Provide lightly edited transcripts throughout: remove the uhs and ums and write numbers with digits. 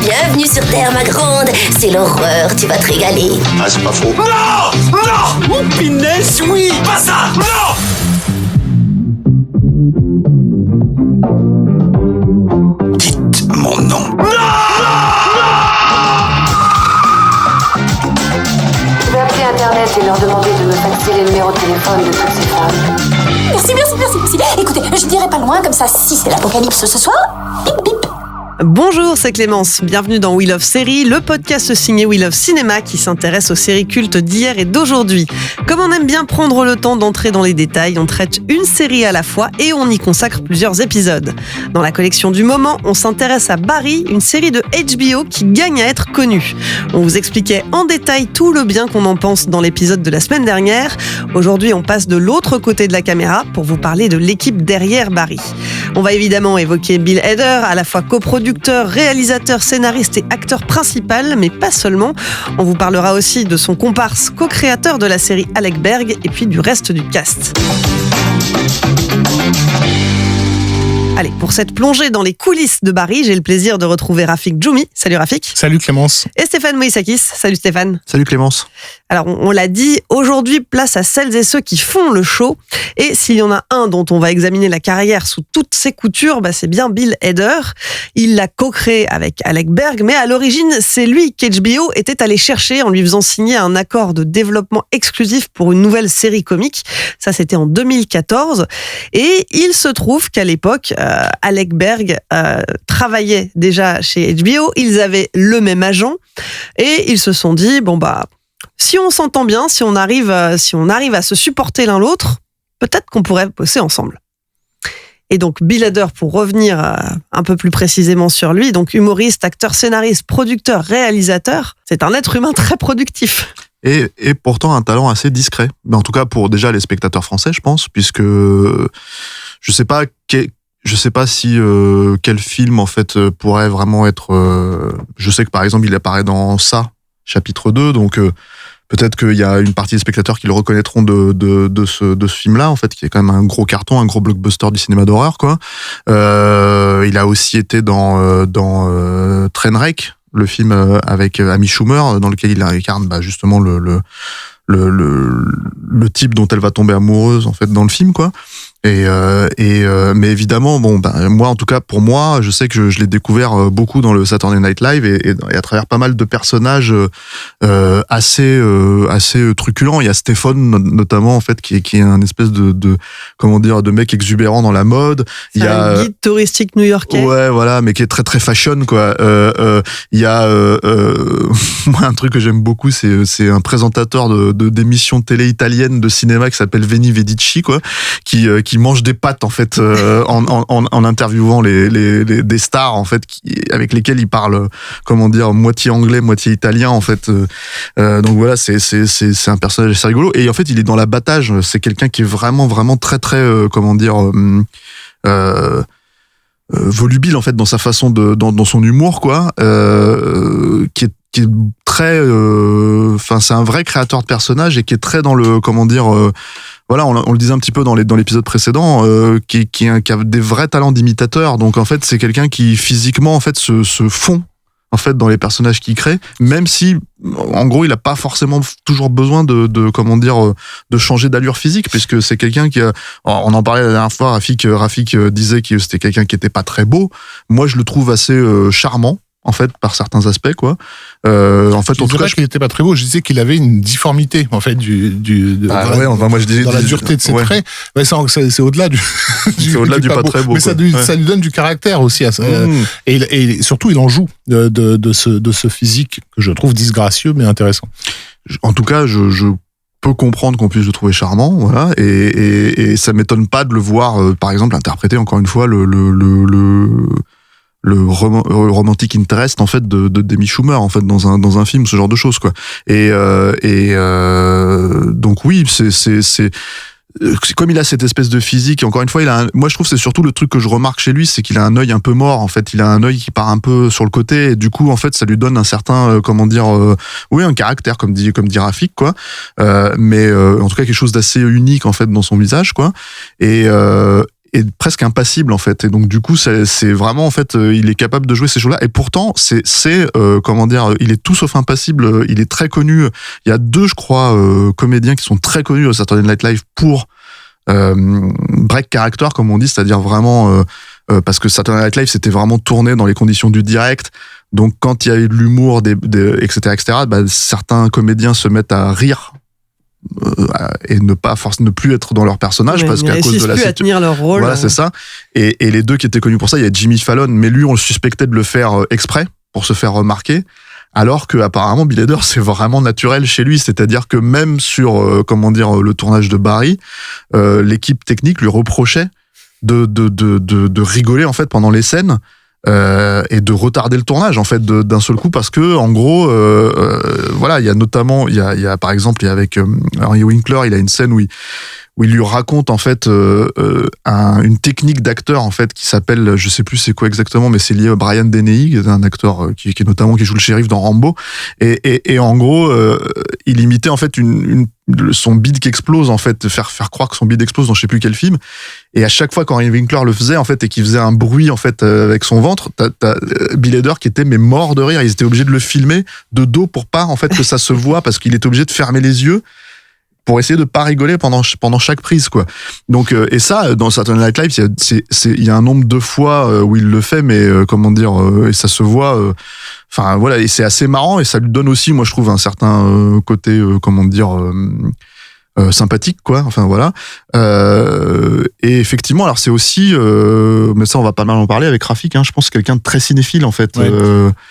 Bienvenue sur Terre, ma grande. C'est l'horreur, tu vas te régaler. Ah, c'est pas faux. Non! Non! Oh, punaise, oui! Pas ça! Non! Dites mon nom. Je vais appeler Internet et leur demander de me faxer les numéros de téléphone de toutes ces femmes. Merci. Écoutez, je dirai pas loin, comme ça, si c'est l'apocalypse ce soir, bip bip. Bonjour, c'est Clémence. Bienvenue dans We Love Série, le podcast signé We Love Cinéma qui s'intéresse aux séries cultes d'hier et d'aujourd'hui. Comme on aime bien prendre le temps d'entrer dans les détails, on traite une série à la fois et on y consacre plusieurs épisodes. Dans la collection du moment, on s'intéresse à Barry, une série de HBO qui gagne à être connue. On vous expliquait en détail tout le bien qu'on en pense dans l'épisode de la semaine dernière. Aujourd'hui, on passe de l'autre côté de la caméra pour vous parler de l'équipe derrière Barry. On va évidemment évoquer Bill Hader, à la fois coproducteur, réalisateur, scénariste et acteur principal, mais pas seulement. On vous parlera aussi de son comparse, co-créateur de la série Alec Berg, et puis du reste du cast. Allez, pour cette plongée dans les coulisses de Barry, j'ai le plaisir de retrouver Rafik Djoumi. Salut Rafik. Salut Clémence. Et Stéphane Moïsakis. Salut Stéphane. Salut Clémence. Alors, on l'a dit, aujourd'hui, place à celles et ceux qui font le show. Et s'il y en a un dont on va examiner la carrière sous toutes ses coutures, c'est bien Bill Hader. Il l'a co-créé avec Alec Berg, mais à l'origine, c'est lui qu'HBO était allé chercher en lui faisant signer un accord de développement exclusif pour une nouvelle série comique. Ça, c'était en 2014. Et il se trouve qu'à l'époque, Alec Berg travaillait déjà chez HBO. Ils avaient le même agent. Et ils se sont dit, si on s'entend bien, si on arrive à se supporter l'un l'autre, peut-être qu'on pourrait bosser ensemble. Et donc Bill Hader, pour revenir un peu plus précisément sur lui, donc humoriste, acteur, scénariste, producteur, réalisateur, c'est un être humain très productif. Et pourtant un talent assez discret. Mais en tout cas pour déjà les spectateurs français, je pense, puisque je sais pas si quel film en fait pourrait vraiment être. Je sais que par exemple il apparaît dans Ça, chapitre 2, donc peut-être qu'il y a une partie des spectateurs qui le reconnaîtront de ce film-là, en fait, qui est quand même un gros carton, un gros blockbuster du cinéma d'horreur, quoi. Il a aussi été dans Trainwreck, le film avec Amy Schumer, dans lequel il incarne justement le type dont elle va tomber amoureuse en fait dans le film, quoi. Mais évidemment, moi en tout cas pour moi, je sais que je l'ai découvert beaucoup dans le Saturday Night Live et à travers pas mal de personnages assez truculents. Il y a Stephen notamment en fait qui est un espèce de mec exubérant dans la mode. Il y a un guide touristique new-yorkais. Ouais, voilà, mais qui est très très fashion, quoi. Il y a moi un truc que j'aime beaucoup, c'est un présentateur d'émissions télé italiennes de cinéma qui s'appelle Veni Vedici, quoi, qui mange des pâtes en fait en interviewant des stars en fait avec lesquelles il parle moitié anglais moitié italien en fait, donc voilà, c'est un personnage assez rigolo et en fait il est dans l'abattage, c'est quelqu'un qui est vraiment vraiment très très volubile en fait dans sa façon dans son humour, quoi, qui est très c'est un vrai créateur de personnages et qui est très dans le voilà, on le disait un petit peu dans l'épisode précédent, qui a des vrais talents d'imitateur. Donc en fait, c'est quelqu'un qui physiquement en fait se fond en fait dans les personnages qu'il crée, même si en gros il a pas forcément toujours besoin de changer d'allure physique, puisque c'est quelqu'un qui on en parlait la dernière fois, Rafik disait que c'était quelqu'un qui était pas très beau. Moi je le trouve assez charmant en fait par certains aspects, quoi. En fait, je disais pas qu'il était pas très beau, je disais qu'il avait une difformité en fait moi je disais dans la dureté de ses traits. Ouais, c'est au-delà du c'est au-delà du pas très beau, mais ça lui donne du caractère aussi et surtout il en joue de ce physique que je trouve disgracieux mais intéressant. En tout cas, je peux comprendre qu'on puisse le trouver charmant, voilà, et ça m'étonne pas de le voir par exemple interpréter encore une fois le romantic interest en fait de Demi Schumer en fait dans un film, ce genre de choses, quoi. Et donc oui, c'est comme il a cette espèce de physique, et encore une fois, moi je trouve que c'est surtout le truc que je remarque chez lui, c'est qu'il a un œil un peu mort, en fait. Il a un œil qui part un peu sur le côté, et du coup, en fait, ça lui donne un certain, un caractère, comme dit Rafik, quoi. Mais en tout cas, quelque chose d'assez unique, en fait, dans son visage, quoi. est presque impassible en fait. Et donc du coup, c'est vraiment en fait, il est capable de jouer ces choses-là. Et pourtant, comment dire, il est tout sauf impassible. Il est très connu. Il y a 2, je crois, comédiens qui sont très connus au Saturday Night Live pour break character, comme on dit, c'est-à-dire vraiment parce que Saturday Night Live c'était vraiment tourné dans les conditions du direct. Donc quand il y a eu de l'humour, etc., certains comédiens se mettent à rire et ne plus être dans leur personnage parce qu'à cause de la situation, à tenir leur rôle. Voilà, c'est ça. Et les 2 qui étaient connus pour ça, il y a Jimmy Fallon, mais lui on le suspectait de le faire exprès pour se faire remarquer. Alors que apparemment Bill Hader c'est vraiment naturel chez lui, c'est-à-dire que même sur le tournage de Barry, l'équipe technique lui reprochait de rigoler en fait pendant les scènes et de retarder le tournage en fait d'un seul coup parce que en gros il y a notamment il y a par exemple avec Henry Winkler, il a une scène où il lui raconte en fait une technique d'acteur en fait qui s'appelle, je sais plus c'est quoi exactement, mais c'est lié à Brian Dennehy, qui est un acteur qui joue le shérif dans Rambo, et en gros il imitait en fait son bide qui explose en fait, faire croire que son bide explose dans je sais plus quel film, et à chaque fois quand Henry Winkler le faisait en fait et qu'il faisait un bruit en fait avec son ventre, t'as Bill Hader qui était mort de rire, ils étaient obligés de le filmer de dos pour pas en fait que ça se voit parce qu'il était obligé de fermer les yeux pour essayer de pas rigoler pendant chaque prise quoi. Donc et ça dans Saturday Night Live il y a un nombre de fois où il le fait, mais et ça se voit enfin voilà, et c'est assez marrant et ça lui donne aussi, moi je trouve, un certain côté sympathique quoi, enfin voilà. Et effectivement, alors c'est aussi mais ça on va pas mal en parler avec Rafik, je pense quelqu'un de très cinéphile en fait. Ouais.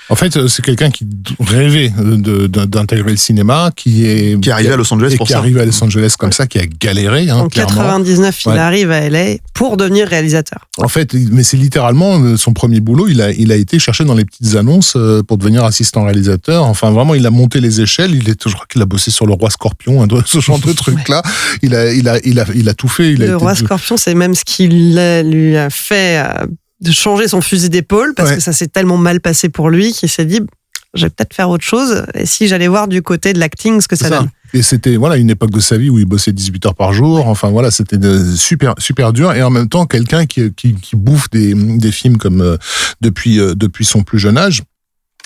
En fait c'est quelqu'un qui rêvait d'intégrer le cinéma, qui est arrivé à Los Angeles pour ça. Qui est arrivé à Los Angeles comme ça, qui a galéré en clairement. 99 il arrive à LA pour devenir réalisateur. En fait, mais c'est littéralement son premier boulot, il a été cherché dans les petites annonces pour devenir assistant réalisateur. Enfin vraiment, il a monté les échelles, je crois qu'il a bossé sur Le Roi Scorpion, ce genre de truc là. Il a tout fait. Le Roi Scorpion, c'est même ce qui lui a fait de changer son fusil d'épaule, parce que ça s'est tellement mal passé pour lui qu'il s'est dit, je vais peut-être faire autre chose, et si j'allais voir du côté de l'acting ce que ça donne. Et c'était une époque de sa vie où il bossait 18 heures par jour. Enfin voilà, c'était super super dur, et en même temps quelqu'un qui bouffe des films comme depuis son plus jeune âge.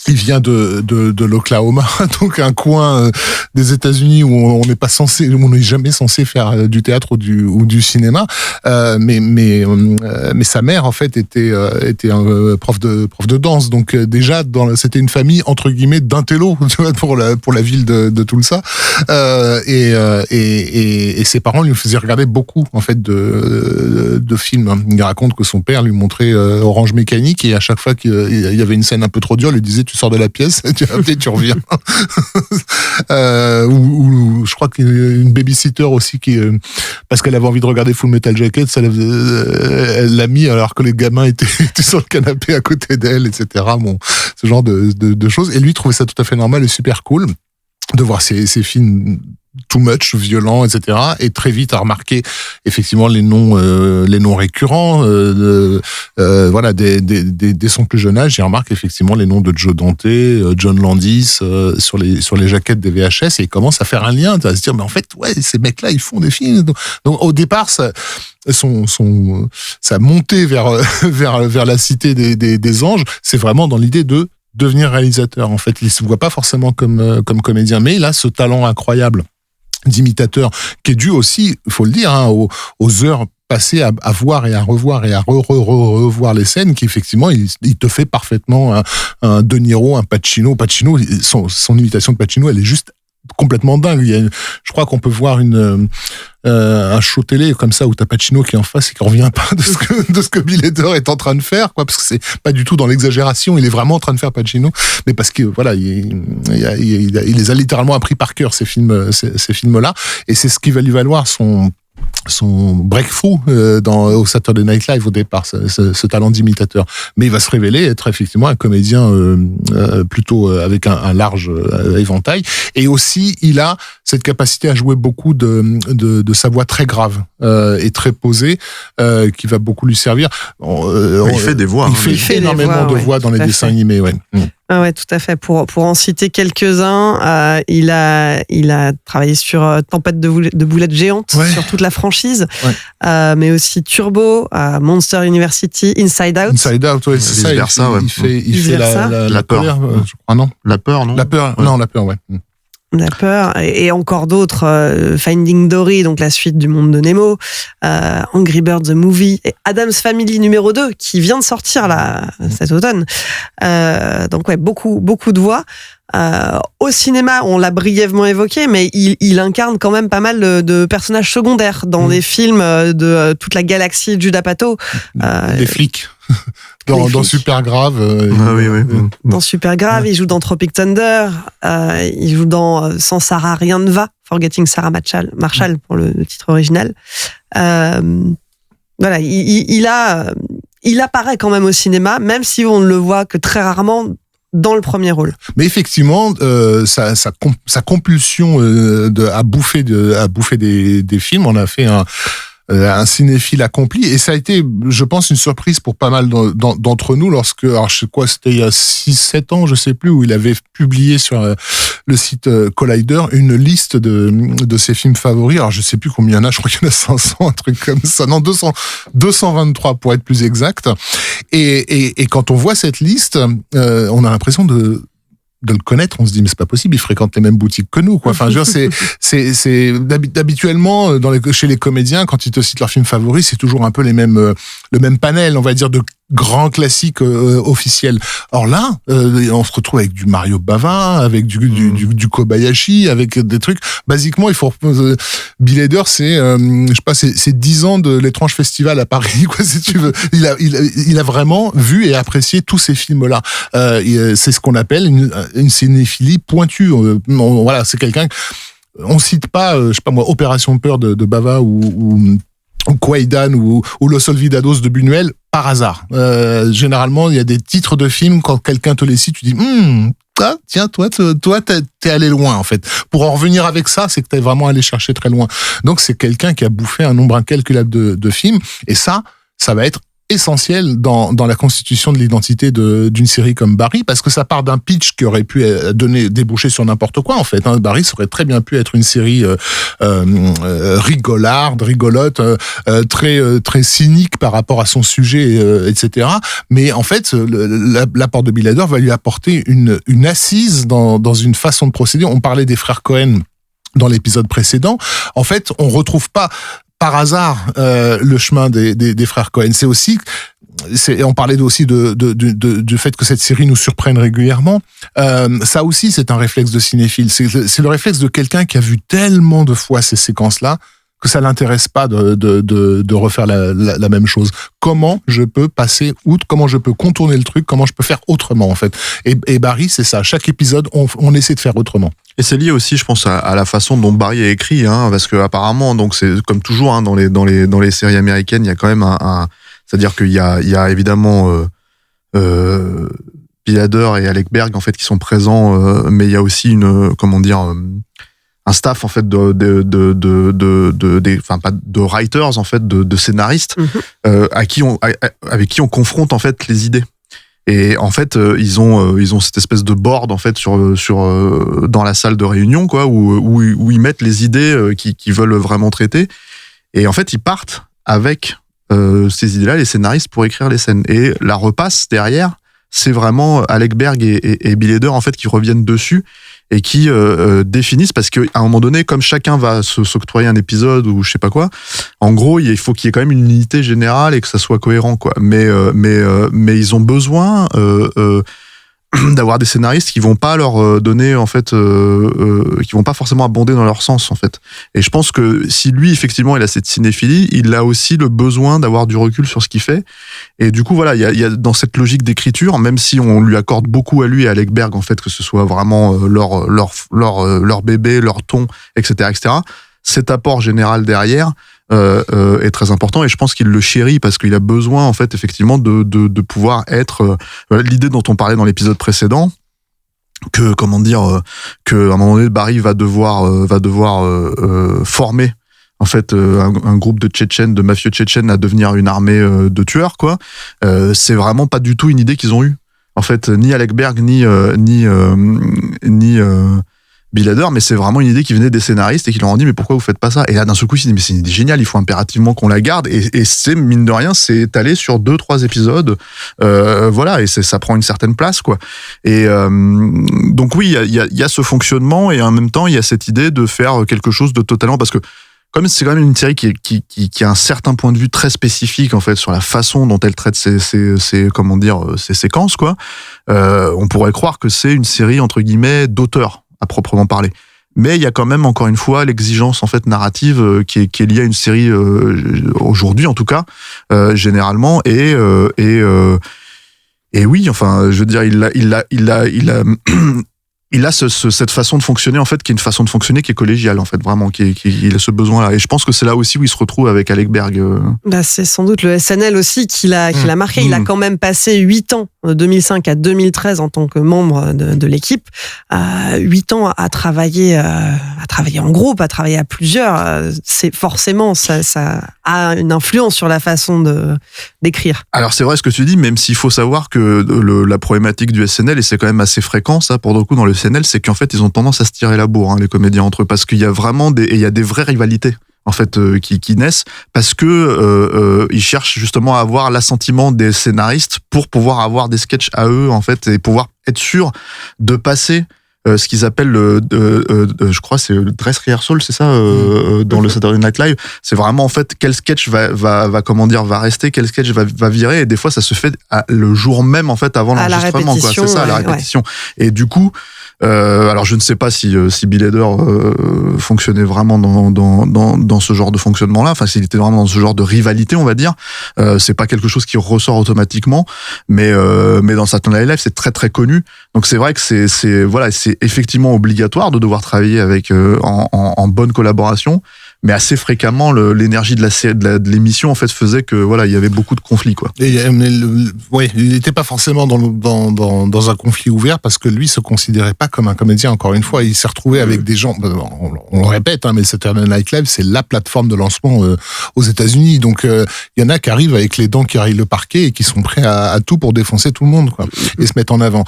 Il vient de l'Oklahoma, donc un coin des États-Unis où on n'est jamais censé faire du théâtre ou du cinéma. Mais sa mère en fait était un prof de danse, donc déjà c'était une famille entre guillemets d'intello, tu vois, pour la ville de Tulsa. Et ses parents lui faisaient regarder beaucoup en fait de films. Il raconte que son père lui montrait Orange Mécanique, et à chaque fois qu'il y avait une scène un peu trop dure, il lui disait tu sors de la pièce, tu reviens. Ou je crois qu'une babysitter aussi parce qu'elle avait envie de regarder Full Metal Jacket, elle l'a mis alors que les gamins étaient sur le canapé à côté d'elle, etc. Bon, ce genre de choses. Et lui trouvait ça tout à fait normal et super cool de voir ces films too much, violents, etc. Et très vite a remarqué effectivement les noms récurrents. Voilà, dès son plus jeune âge, il remarque effectivement les noms de Joe Dante, John Landis sur les jaquettes des VHS, et il commence à faire un lien, à se dire mais en fait ces mecs-là ils font des films. Donc au départ sa montée vers la cité des anges, c'est vraiment dans l'idée de devenir réalisateur. En fait, il se voit pas forcément comme comédien, mais il a ce talent incroyable d'imitateur qui est dû aussi, il faut le dire, aux heures passées à voir et à revoir et à revoir les scènes, qui effectivement il te fait parfaitement un De Niro, un Pacino. Son imitation de Pacino, elle est juste complètement dingue. Je crois qu'on peut voir un show télé comme ça où t'as Pacino qui est en face et qui revient pas de ce que Bill Hader est en train de faire, quoi, parce que c'est pas du tout dans l'exagération, il est vraiment en train de faire Pacino, mais parce que voilà, il les a littéralement appris par cœur, ces films-là, et c'est ce qui va lui valoir son breakthrough au Saturday Night Live au départ, ce talent d'imitateur. Mais il va se révéler être effectivement un comédien plutôt avec un large éventail, et aussi il a cette capacité à jouer beaucoup de sa voix très grave et très posée, qui va beaucoup lui servir. Il fait des voix. Il fait énormément de voix dans les dessins animés, ouais. Ah ouais, tout à fait. Pour en citer quelques-uns, il a travaillé sur Tempête de boulettes géantes, Ouais. sur toute la franchise, Ouais. mais aussi Turbo, Monster University, Inside Out. Inside Out, ouais, c'est ça. Vice-versa, ouais. Il fait Vice-versa. la peur. colère, je crois, non? La peur, non? La peur, Ouais. non, la peur, ouais. La peur, et encore d'autres, Finding Dory, donc la suite du Monde de Nemo, Angry Birds the Movie, et Addams Family numéro 2, qui vient de sortir là, cet automne. Donc ouais, beaucoup de voix. Au cinéma, on l'a brièvement évoqué, mais il incarne quand même pas mal de personnages secondaires dans des films de toute la galaxie de Judd Apatow. Des flics. Les Dans flics. Super Grave. Oui. Dans Super Grave, il joue dans Tropic Thunder, il joue dans Sans Sarah, rien ne va, Forgetting Sarah Marshall pour le titre original. Voilà, il apparaît quand même au cinéma, même si on ne le voit que très rarement dans le premier rôle. Mais effectivement, sa compulsion à bouffer des films, on a fait un cinéphile accompli, et ça a été, je pense, une surprise pour pas mal d'entre nous lorsque, alors je sais quoi, c'était il y a 6-7 ans, je sais plus, où il avait publié sur le site Collider une liste de ses films favoris. Alors je sais plus combien il y en a, je crois qu'il y en a 500, un truc comme ça, non, 223 pour être plus exact. Et quand on voit cette liste, on a l'impression de le connaître, on se dit mais c'est pas possible, il fréquente les mêmes boutiques que nous, quoi. Enfin, je veux dire, c'est habituellement chez les comédiens, quand ils te citent leurs films favoris, c'est toujours un peu le même panel, on va dire, de grands classiques officiels. Or là, on se retrouve avec du Mario Bava, avec du Kobayashi, avec des trucs. Basiquement, il faut Bill Hader, c'est je sais pas, c'est 10 ans de l'étrange festival à Paris, quoi, si tu veux. Il a vraiment vu et apprécié tous ces films-là. C'est ce qu'on appelle une cinéphilie pointue. Voilà, c'est quelqu'un. On cite pas, je sais pas moi, Opération Peur de Bava ou Quaidan ou Los Olvidados de Buñuel par hasard. Généralement, il y a des titres de films, quand quelqu'un te les cite, tu dis tiens, toi t'es allé loin en fait. Pour en revenir avec ça, c'est que t'es vraiment allé chercher très loin. Donc c'est quelqu'un qui a bouffé un nombre incalculable de films, et ça va être essentiel dans la constitution de l'identité d'une série comme Barry, parce que ça part d'un pitch qui aurait pu déboucher sur n'importe quoi en fait. Barry, ça aurait très bien pu être une série rigolote, très cynique par rapport à son sujet, etc. Mais en fait, l'apport de Bill Hader va lui apporter une assise dans une façon de procéder. On parlait des frères Cohen dans l'épisode précédent. En fait, on retrouve pas par hasard le chemin des frères Cohen. C'est aussi, on parlait aussi du fait que cette série nous surprenne régulièrement. Ça aussi, c'est un réflexe de cinéphile. C'est le réflexe de quelqu'un qui a vu tellement de fois ces séquences-là que ça l'intéresse pas de refaire la même chose. Comment je peux passer outre, comment je peux contourner le truc, comment je peux faire autrement en fait. Et Barry, c'est ça. Chaque épisode, on essaie de faire autrement. Et c'est lié aussi, je pense, à la façon dont Barry est écrit, parce que apparemment, donc c'est comme toujours, dans les séries américaines, il y a quand même c'est-à-dire qu'il y a évidemment Bill Hader et Alec Berg en fait qui sont présents, mais il y a aussi un staff en fait pas de writers en fait, de scénaristes, avec qui on confronte en fait les idées. Et en fait, ils ont cette espèce de board en fait dans la salle de réunion, quoi, où ils mettent les idées qu'ils veulent vraiment traiter. Et en fait, ils partent avec ces idées-là, les scénaristes, pour écrire les scènes. Et la repasse derrière, c'est vraiment Alec Berg et Bill Hader en fait qui reviennent dessus et qui définissent, parce qu'à un moment donné, comme chacun va s'octroyer un épisode ou je sais pas quoi, en gros, il faut qu'il y ait quand même une unité générale et que ça soit cohérent, quoi. Mais ils ont besoin d'avoir des scénaristes qui vont pas leur donner en fait, qui vont pas forcément abonder dans leur sens en fait. Et je pense que si lui effectivement il a cette cinéphilie, il a aussi le besoin d'avoir du recul sur ce qu'il fait. Et du coup voilà, il y a dans cette logique d'écriture, même si on lui accorde beaucoup à lui et à Alec Berg en fait, que ce soit vraiment leur bébé, leur ton, etc., cet apport général derrière est très important, et je pense qu'il le chérit parce qu'il a besoin en fait effectivement de pouvoir être l'idée dont on parlait dans l'épisode précédent, que qu'à un moment donné Barry va devoir former en fait un groupe de mafieux tchétchènes à devenir une armée de tueurs, quoi. C'est vraiment pas du tout une idée qu'ils ont eue. en fait, ni Alec Berg, ni Bill Hader, mais c'est vraiment une idée qui venait des scénaristes et qui leur ont dit mais pourquoi vous faites pas ça? Et là d'un seul coup ils se disent mais c'est une idée géniale, il faut impérativement qu'on la garde, et c'est mine de rien c'est étalé sur 2-3 épisodes, voilà, et ça prend une certaine place quoi. Et donc oui il y a ce fonctionnement, et en même temps il y a cette idée de faire quelque chose de totalement, parce que comme c'est quand même une série qui a un certain point de vue très spécifique en fait sur la façon dont elle traite ses séquences quoi, on pourrait croire que c'est une série entre guillemets d'auteur à proprement parler. Mais il y a quand même, encore une fois, l'exigence en fait narrative qui est liée à une série aujourd'hui en tout cas, généralement, et oui, enfin, je veux dire, il a cette façon de fonctionner en fait, qui est une façon de fonctionner qui est collégiale en fait, vraiment, il a ce besoin-là. Et je pense que c'est là aussi où il se retrouve avec Alec Berg. Bah, c'est sans doute le SNL aussi qui l'a marqué. Il a quand même passé 8 ans, de 2005 à 2013 en tant que membre de l'équipe. 8 ans à travailler en groupe, à travailler à plusieurs. C'est forcément, ça a une influence sur la façon d'écrire. Alors c'est vrai ce que tu dis, même s'il faut savoir que la problématique du SNL, et c'est quand même assez fréquent ça pour le coup dans le SNL, c'est qu'en fait ils ont tendance à se tirer la bourre, les comédiens entre eux, parce qu'il y a vraiment il y a des vraies rivalités en fait qui naissent, parce que ils cherchent justement à avoir l'assentiment des scénaristes pour pouvoir avoir des sketchs à eux en fait, et pouvoir être sûr de passer ce qu'ils appellent je crois c'est le dress rehearsal, c'est ça, dans le Saturday Night Live. C'est vraiment en fait quel sketch va rester, quel sketch va virer, et des fois ça se fait le jour même en fait avant l'enregistrement quoi. C'est ça, à la répétition. Ouais. Et du coup alors je ne sais pas si Bill Hader fonctionnait vraiment dans ce genre de fonctionnement-là, enfin s'il était vraiment dans ce genre de rivalité on va dire, c'est pas quelque chose qui ressort automatiquement, mais dans Saturday Night Live c'est très très connu, donc c'est vrai que c'est effectivement obligatoire de devoir travailler avec en bonne collaboration, mais assez fréquemment l'énergie de l'émission en fait faisait que voilà il y avait beaucoup de conflits quoi. Et il n'était pas forcément dans un conflit ouvert, parce que lui se considérait pas comme un comédien, encore une fois, il s'est retrouvé avec des gens, on le répète, mais Saturday Night Live c'est la plateforme de lancement aux États-Unis, donc il y en a qui arrivent avec les dents qui arrivent le parquet et qui sont prêts à tout pour défoncer tout le monde quoi, et se mettre en avant.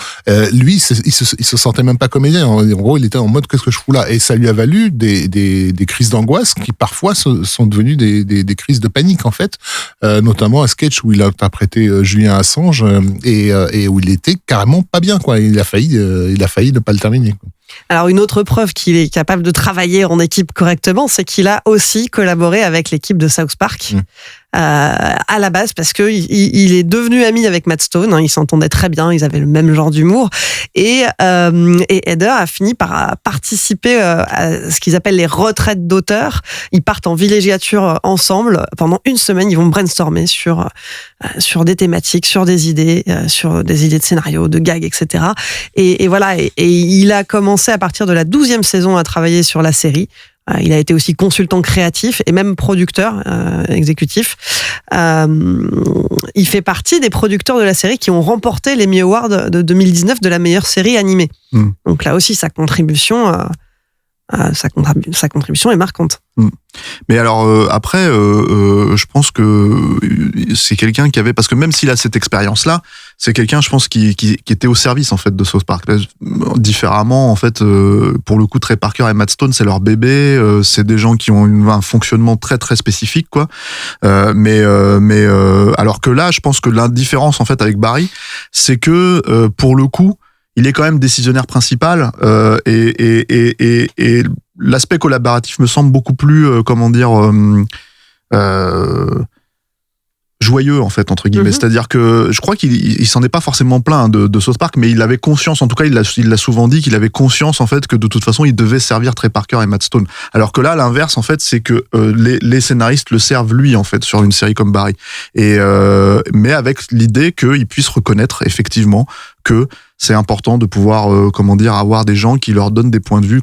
Lui il se sentait même pas comédien, en gros il était en mode qu'est-ce que je fous là, et ça lui a valu des crises d'angoisse qui parfois sont devenues des crises de panique en fait, notamment un sketch où il a interprété Julien Assange et où il était carrément pas bien quoi, il a failli ne pas le terminer quoi. Alors une autre preuve qu'il est capable de travailler en équipe correctement, c'est qu'il a aussi collaboré avec l'équipe de South Park à la base, parce que il est devenu ami avec Matt Stone, ils s'entendaient très bien, ils avaient le même genre d'humour, et Hader a fini par participer à ce qu'ils appellent les retraites d'auteurs. Ils partent en villégiature ensemble pendant une semaine, ils vont brainstormer sur des thématiques, sur des idées de scénario, de gags, etc. Et voilà, et il a commencé à partir de la 12e saison à travailler sur la série. Il a été aussi consultant créatif et même producteur exécutif. Il fait partie des producteurs de la série qui ont remporté l'Emmy Award de 2019 de la meilleure série animée. Donc là aussi, sa contribution est marquante. Mais alors après, je pense que c'est quelqu'un qui avait, parce que même s'il a cette expérience-là, c'est quelqu'un, je pense, qui était au service en fait de South Park. Là, différemment, en fait, pour le coup, Trey Parker et Matt Stone, c'est leur bébé. C'est des gens qui ont un fonctionnement très très spécifique, quoi. Mais alors que là, je pense que la différence en fait avec Barry, c'est que pour le coup, il est quand même décisionnaire principal et l'aspect collaboratif me semble beaucoup plus joyeux en fait entre guillemets. C'est-à-dire que je crois qu'il s'en est pas forcément plaint de South Park, mais il avait conscience, en tout cas il l'a souvent dit, qu'il avait conscience en fait que de toute façon il devait servir Trey Parker et Matt Stone. Alors que là l'inverse en fait, c'est que les scénaristes le servent lui en fait sur une série comme Barry, et mais avec l'idée qu'il puisse reconnaître effectivement que c'est important de pouvoir avoir des gens qui leur donnent des points de vue,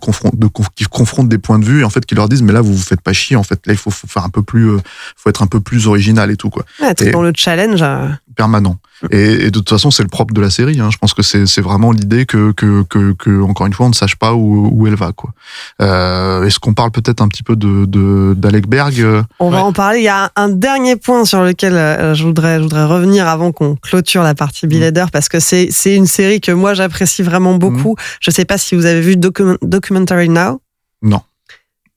qui confrontent des points de vue, et en fait qui leur disent mais là vous faites pas chier en fait, là il faut faire un peu plus, faut être un peu plus original et tout quoi. Ouais, dans le challenge. permanent. Et de toute façon, c'est le propre de la série. Hein. Je pense que c'est vraiment l'idée que encore une fois, on ne sache pas où elle va, quoi. Est-ce qu'on parle peut-être un petit peu d'Alec Berg? On va en parler. Il y a un dernier point sur lequel je voudrais revenir avant qu'on clôture la partie Bill Hader, parce que c'est une série que moi j'apprécie vraiment beaucoup. Je sais pas si vous avez vu Documentary Now. Non.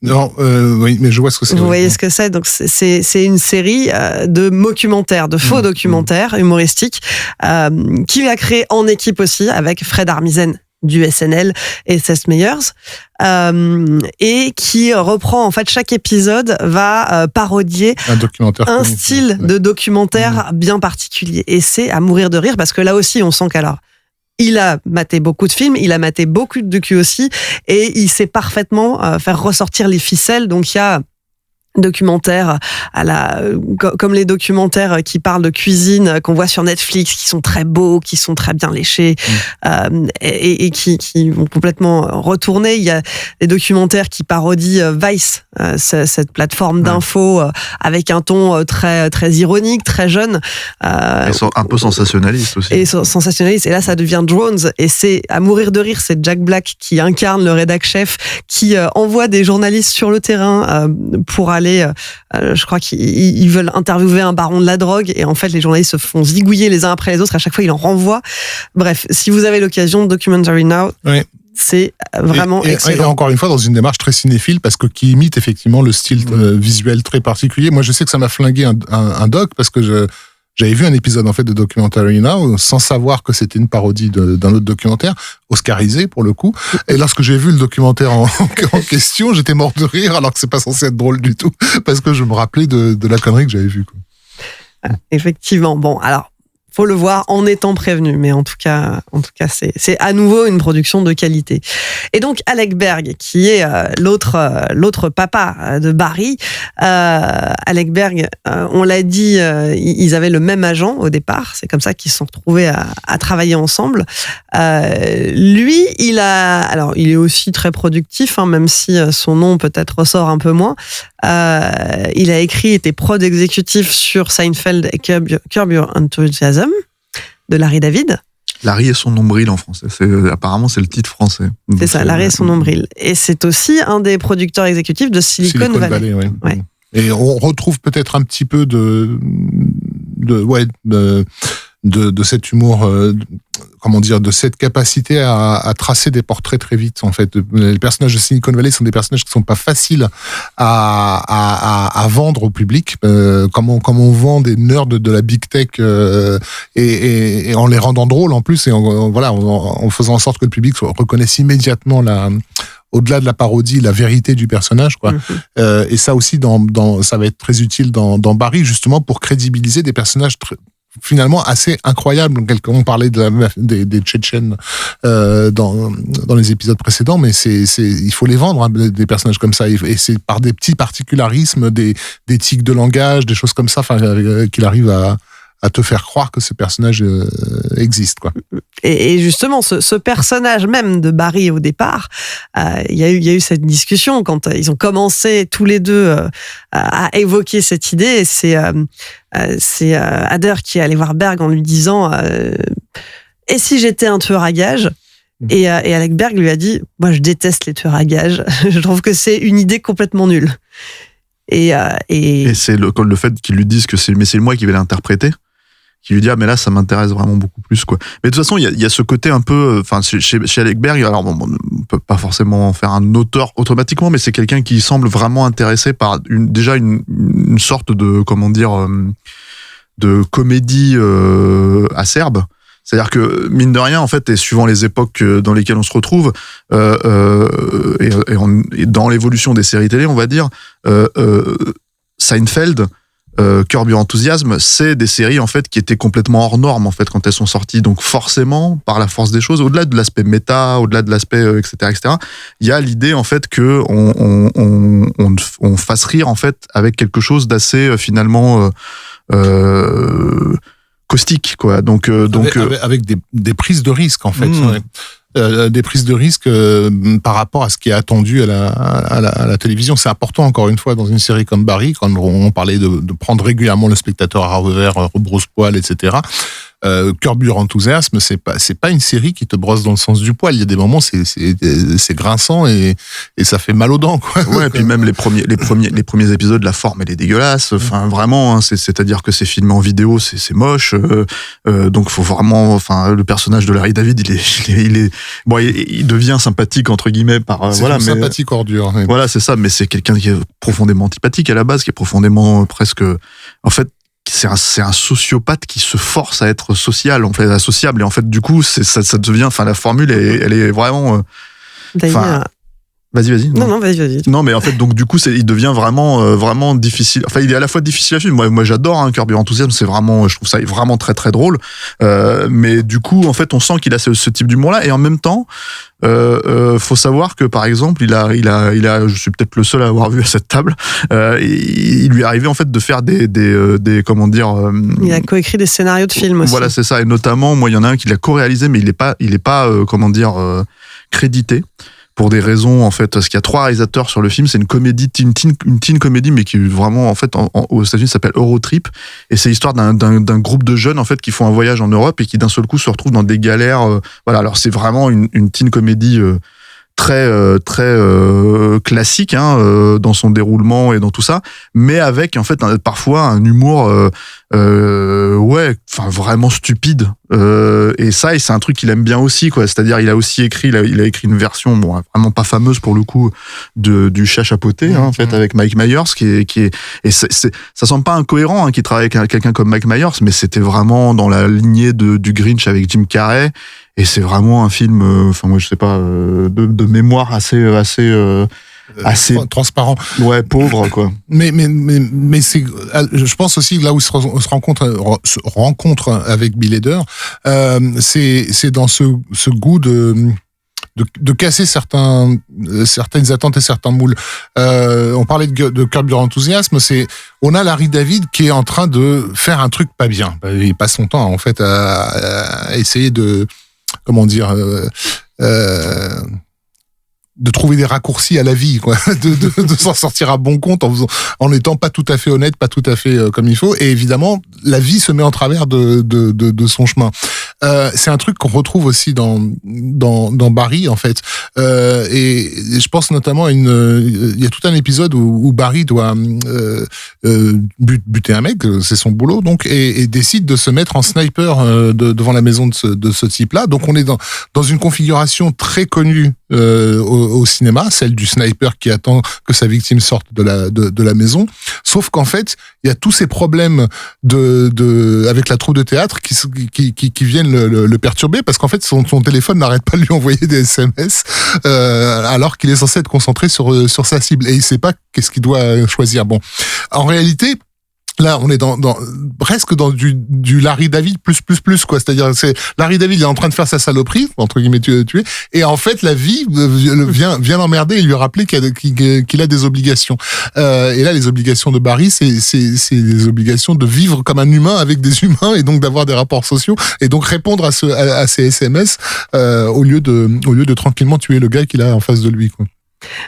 Non, oui, mais je vois ce que c'est. Vous voyez ce que c'est. Donc c'est une série de mockumentaires, de faux documentaires humoristiques qu'il a créé en équipe aussi avec Fred Armisen du SNL et Seth Meyers, et qui reprend en fait chaque épisode va parodier un style de documentaire bien particulier, et c'est à mourir de rire parce que là aussi on sent qu'alors il a maté beaucoup de films, il a maté beaucoup de docu aussi, et il sait parfaitement faire ressortir les ficelles. Donc il y a documentaires comme les documentaires qui parlent de cuisine qu'on voit sur Netflix, qui sont très beaux, qui sont très bien léchés, et qui vont complètement retourner. Il y a des documentaires qui parodient Vice, cette plateforme d'infos avec un ton très très ironique, très jeune, et un peu sensationnaliste aussi. Et sensationnaliste. Et là, ça devient Drones, et c'est à mourir de rire. C'est Jack Black qui incarne le rédac chef, qui envoie des journalistes sur le terrain pour aller. Je crois qu'ils veulent interviewer un baron de la drogue, et en fait les journalistes se font zigouiller les uns après les autres, à chaque fois il en renvoie. Bref, si vous avez l'occasion, Documentary Now, c'est vraiment excellent. Et encore une fois dans une démarche très cinéphile, parce que qui imite effectivement le style visuel très particulier. Moi je sais que ça m'a flingué un doc, parce que j'avais vu un épisode en fait de Documentary Now sans savoir que c'était une parodie d'un autre documentaire, oscarisé pour le coup. Et lorsque j'ai vu le documentaire en question, j'étais mort de rire, alors que c'est pas censé être drôle du tout, parce que je me rappelais de la connerie que j'avais vue, quoi. Effectivement. Bon, alors faut le voir en étant prévenu, mais en tout cas c'est à nouveau une production de qualité. Et donc Alec Berg, qui est l'autre papa de Barry, Alec Berg, on l'a dit, ils avaient le même agent au départ, c'est comme ça qu'ils se sont retrouvés à travailler ensemble. Lui, il est aussi très productif, hein, même si son nom peut-être ressort un peu moins. Il a écrit, était prod exécutif sur Seinfeld et Curb Your Enthusiasm de Larry David. Larry et son nombril en français. Apparemment, c'est le titre français. C'est ça, Larry et son nombril. Et c'est aussi un des producteurs exécutifs de Silicon Valley. Ouais. Et on retrouve peut-être un petit peu de cet humour, de cette capacité à tracer des portraits très vite, en fait. Les personnages de Silicon Valley sont des personnages qui sont pas faciles à vendre au public, comme on vend des nerds de la big tech, et en les rendant drôles en plus, et en faisant en sorte que le public reconnaisse immédiatement au-delà de la parodie, la vérité du personnage, quoi. Et ça aussi, ça va être très utile dans Barry, justement, pour crédibiliser des personnages finalement assez incroyables. On parlait des Tchétchènes dans les épisodes précédents, mais il faut les vendre, hein, des personnages comme ça, et c'est par des petits particularismes, des tics de langage, des choses comme ça, qu'il arrive à te faire croire que ce personnage existe, quoi. Et justement, ce personnage même de Barry au départ, il y a eu cette discussion quand ils ont commencé tous les deux à évoquer cette idée. C'est Hader qui est allé voir Berg en lui disant et si j'étais un tueur à gages? Et Alec Berg lui a dit, moi je déteste les tueurs à gages, je trouve que c'est une idée complètement nulle. Et c'est le fait qu'ils lui disent que c'est moi qui vais l'interpréter, qui lui dit, mais là ça m'intéresse vraiment beaucoup plus, quoi. Mais de toute façon, il y a ce côté un peu, enfin, chez Alec Berg, alors on peut pas forcément faire un auteur automatiquement, mais c'est quelqu'un qui semble vraiment intéressé par une sorte de, de comédie acerbe. C'est-à-dire que, mine de rien, en fait, et suivant les époques dans lesquelles on se retrouve, et dans l'évolution des séries télé, on va dire, Seinfeld, Curb Your Enthusiasm, c'est des séries, en fait, qui étaient complètement hors normes, en fait, quand elles sont sorties. Donc, forcément, par la force des choses, au-delà de l'aspect méta, au-delà de l'aspect, etc., il y a l'idée, en fait, que on fasse rire, en fait, avec quelque chose d'assez, finalement, caustique, quoi. Donc avec des prises de risque, en fait. Des prises de risque par rapport à ce qui est attendu à la télévision. C'est important, encore une fois, dans une série comme Barry, quand on parlait de prendre régulièrement le spectateur à revers, rebrousse-poil, etc. Curb Your Enthusiasm, c'est pas une série qui te brosse dans le sens du poil. Il y a des moments, c'est grinçant et ça fait mal aux dents, quoi. Ouais, et puis même les premiers épisodes, la forme elle est dégueulasse. Enfin vraiment, hein, c'est-à-dire que c'est filmé en vidéo, c'est moche. Donc faut vraiment, enfin le personnage de Larry David, il devient sympathique entre guillemets par c'est voilà, une sympathique ordure. Mais, voilà, c'est ça. Mais c'est quelqu'un qui est profondément antipathique à la base, qui est profondément presque, en fait. C'est un sociopathe qui se force à être social, en fait, associable. Et en fait, du coup, ça devient, enfin, la formule, elle est vraiment, D'ailleurs. Vas-y. Non, vas-y. Non, mais en fait, donc, du coup, il devient vraiment difficile. Enfin, il est à la fois difficile à suivre. Moi, j'adore, hein, Curb Your Enthusiasm. Je trouve ça vraiment très, très drôle. Mais du coup, en fait, on sent qu'il a ce type d'humour-là. Et en même temps, faut savoir que par exemple il a je suis peut-être le seul à avoir vu à cette table, il lui est arrivé en fait de faire des comment dire, il a coécrit des scénarios de films aussi. Voilà, c'est ça. Et notamment, moi il y en a un qui l'a co-réalisé, mais il est pas comment dire, crédité pour des raisons, en fait, parce qu'il y a 3 réalisateurs sur le film. C'est une comédie, une teen comédie, mais qui vraiment, en fait, aux États-Unis s'appelle Eurotrip. Et c'est l'histoire d'un groupe de jeunes, en fait, qui font un voyage en Europe et qui d'un seul coup se retrouvent dans des galères. Voilà. Alors c'est vraiment une teen comédie très classique, hein, dans son déroulement et dans tout ça, mais avec en fait parfois un humour vraiment stupide, et c'est un truc qu'il aime bien aussi, quoi. C'est-à-dire il a aussi écrit écrit une version vraiment pas fameuse pour le coup du Chat chapeauté, hein, en fait, avec Mike Myers, qui est et ça semble pas incohérent, hein, qu'il travaille avec quelqu'un comme Mike Myers, mais c'était vraiment dans la lignée du Grinch avec Jim Carrey. Et c'est vraiment un film, moi je sais pas, de mémoire assez transparent. Ouais, pauvre, quoi. Mais c'est, je pense aussi là où se rencontre avec Bill Hader, c'est dans ce goût de casser certaines attentes et certains moules. On parlait de Curb Your Enthusiasm, on a Larry David qui est en train de faire un truc pas bien. Il passe son temps en fait à essayer de, comment dire, de trouver des raccourcis à la vie, quoi, de s'en sortir à bon compte en étant pas tout à fait honnête, pas tout à fait comme il faut. Et évidemment, la vie se met en travers de son chemin. C'est un truc qu'on retrouve aussi dans Barry, en fait. Et je pense notamment il y a tout un épisode où Barry doit buter un mec, c'est son boulot, donc, et décide de se mettre en sniper devant la maison de ce type-là. Donc on est dans une configuration très connue au cinéma, celle du sniper qui attend que sa victime sorte de la maison. Sauf qu'en fait, il y a tous ces problèmes avec la troupe de théâtre qui viennent le perturber, parce qu'en fait son téléphone n'arrête pas de lui envoyer des SMS alors qu'il est censé être concentré sur sa cible, et il sait pas qu'est-ce qu'il doit choisir. Bon, en réalité, là, on est presque dans du Larry David plus, quoi. C'est-à-dire, Larry David, il est en train de faire sa saloperie, entre guillemets, tuer. Et en fait, la vie vient l'emmerder et lui rappeler qu'il a des obligations. Et là, les obligations de Barry, c'est des obligations de vivre comme un humain avec des humains, et donc d'avoir des rapports sociaux, et donc répondre à ces SMS, au lieu de tranquillement tuer le gars qu'il a en face de lui, quoi.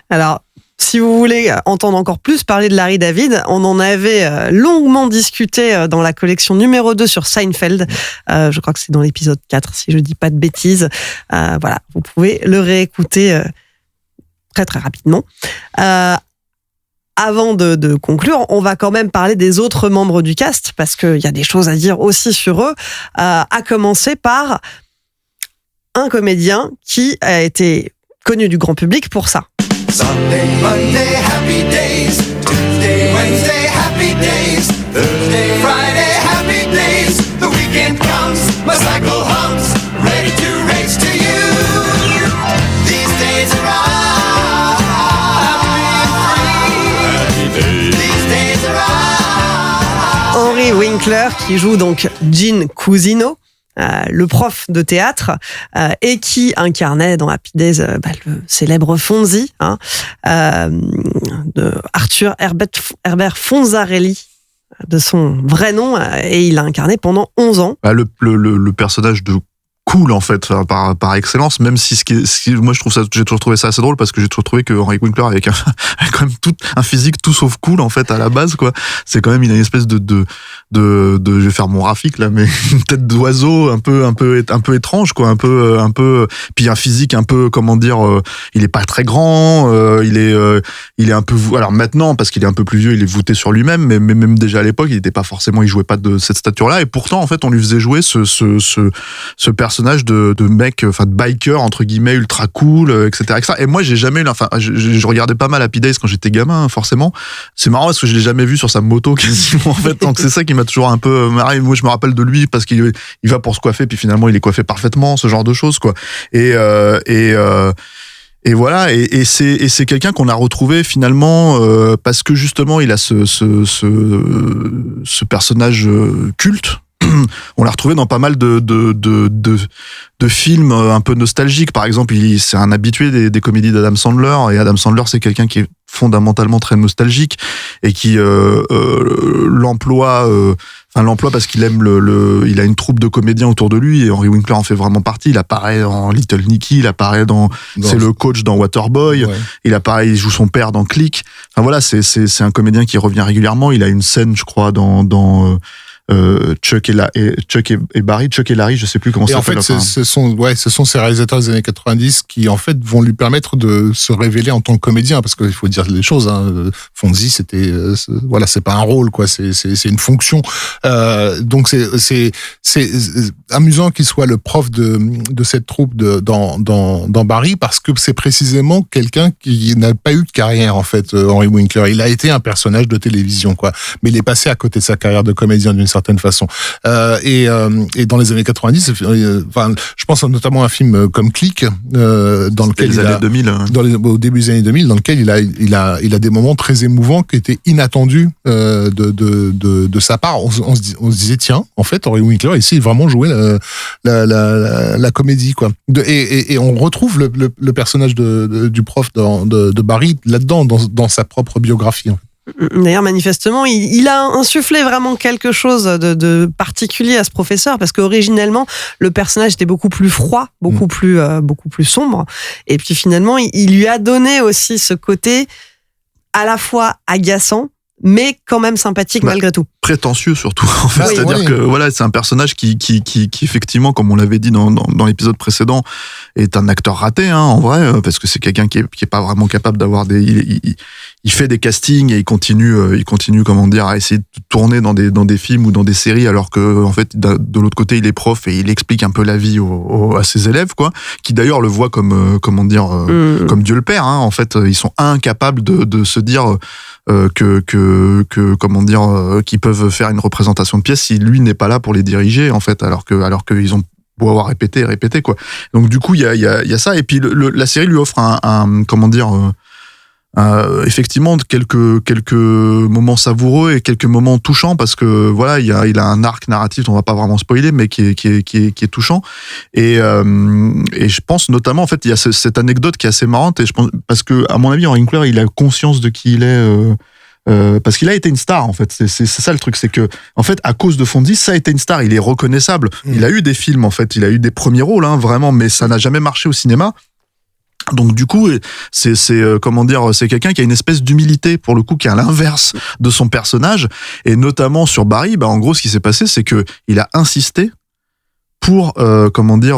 Alors, si vous voulez entendre encore plus parler de Larry David, on en avait longuement discuté dans la collection numéro 2 sur Seinfeld. Je crois que c'est dans l'épisode 4, si je dis pas de bêtises. Voilà, vous pouvez le réécouter très très rapidement. Avant de conclure, on va quand même parler des autres membres du cast, parce qu'il y a des choses à dire aussi sur eux, à commencer par un comédien qui a été connu du grand public pour ça. Sunday, Monday, happy days. Tuesday, Wednesday, happy days. Thursday, Friday, happy days. The weekend comes, my cycle hums, ready to race to you. These days are happy days. These days are Henry Winkler, qui joue donc Gene Cousineau, le prof de théâtre, et qui incarnait dans Happy Days le célèbre Fonzie, de Arthur Herbert Fonzarelli. son vrai nom, et il l'a incarné pendant 11 ans. Bah, le personnage de cool en fait par excellence, même si moi j'ai toujours trouvé ça assez drôle parce que j'ai toujours trouvé que Henry Winkler avec quand même tout un physique tout sauf cool en fait à la base quoi. C'est quand même une espèce de je vais faire mon Rafik là, mais une tête d'oiseau un peu étrange quoi, un peu puis un physique un peu comment dire, il est pas très grand, il est un peu, alors maintenant parce qu'il est un peu plus vieux il est voûté sur lui-même, mais même déjà à l'époque il jouait pas de cette stature là, et pourtant en fait on lui faisait jouer ce personnage de mec, enfin de biker entre guillemets ultra cool, etc. Et moi j'ai jamais eu, je regardais pas mal Happy Days quand j'étais gamin, forcément. C'est marrant parce que je l'ai jamais vu sur sa moto quasiment en fait, donc c'est ça qui m'a toujours un peu marré. Moi je me rappelle de lui parce qu'il va pour se coiffer puis finalement il est coiffé parfaitement, ce genre de choses quoi. Et voilà, et c'est quelqu'un qu'on a retrouvé finalement parce que justement il a ce personnage culte. On l'a retrouvé dans pas mal de films un peu nostalgiques. Par exemple, c'est un habitué des comédies d'Adam Sandler, et Adam Sandler, c'est quelqu'un qui est fondamentalement très nostalgique et qui l'emploie parce qu'il aime il a une troupe de comédiens autour de lui, et Henry Winkler en fait vraiment partie. Il apparaît dans Little Nicky, il apparaît c'est le coach dans Waterboy, ouais. Il joue son père dans Click. Enfin voilà, c'est un comédien qui revient régulièrement. Il a une scène, je crois, dans Chuck et Larry, je sais plus comment ça s'appelle. En fait, ce sont ces réalisateurs des années 90 qui en fait vont lui permettre de se révéler en tant que comédien, parce qu'il faut dire les choses. Fonzie, c'était c'est pas un rôle quoi, c'est une fonction. Donc c'est amusant qu'il soit le prof de cette troupe dans Barry, parce que c'est précisément quelqu'un qui n'a pas eu de carrière en fait. Henry Winkler, il a été un personnage de télévision quoi, mais il est passé à côté de sa carrière de comédien d'une certaine façon. Et dans les années 90, je pense notamment à un film comme Click, dans lequel les années 2000, au début des années 2000, dans lequel il a des moments très émouvants qui étaient inattendus de sa part. On se disait tiens, en fait, Henry Winkler ici il vraiment joué la comédie quoi. Et on retrouve le personnage du prof de Barry là-dedans dans sa propre biographie. D'ailleurs, manifestement, il a insufflé vraiment quelque chose de particulier à ce professeur, parce qu'originellement, le personnage était beaucoup plus froid, beaucoup plus sombre. Et puis finalement, il lui a donné aussi ce côté à la fois agaçant, mais quand même sympathique malgré tout. Prétentieux surtout. En fait. Oui, c'est-à-dire que voilà, c'est un personnage qui effectivement, comme on l'avait dit dans l'épisode précédent, est un acteur raté en vrai, parce que c'est quelqu'un qui est pas vraiment capable d'avoir il fait des castings et il continue comment dire à essayer de tourner dans des films ou dans des séries, alors que en fait de l'autre côté il est prof et il explique un peu la vie à ses élèves quoi, qui d'ailleurs le voient comme comme Dieu le Père. En fait, ils sont incapables de se dire que comment dire qu'ils peuvent faire une représentation de pièce si lui n'est pas là pour les diriger en fait, alors qu'ils ont beau avoir répété quoi. Donc du coup il y a ça, et puis la série lui offre un comment dire effectivement quelques moments savoureux et quelques moments touchants, parce que voilà il a un arc narratif, on va pas vraiment spoiler, mais qui est touchant, et je pense notamment en fait il y a cette anecdote qui est assez marrante, et je pense parce que à mon avis Henry Winkler il a conscience de qui il est, parce qu'il a été une star en fait, c'est ça le truc, c'est que en fait à cause de Fonzie ça a été une star, il est reconnaissable, il a eu des films en fait, il a eu des premiers rôles vraiment, mais ça n'a jamais marché au cinéma. Donc du coup, c'est comment dire, c'est quelqu'un qui a une espèce d'humilité pour le coup, qui est à l'inverse de son personnage, et notamment sur Barry. En gros, ce qui s'est passé, c'est que il a insisté pour comment dire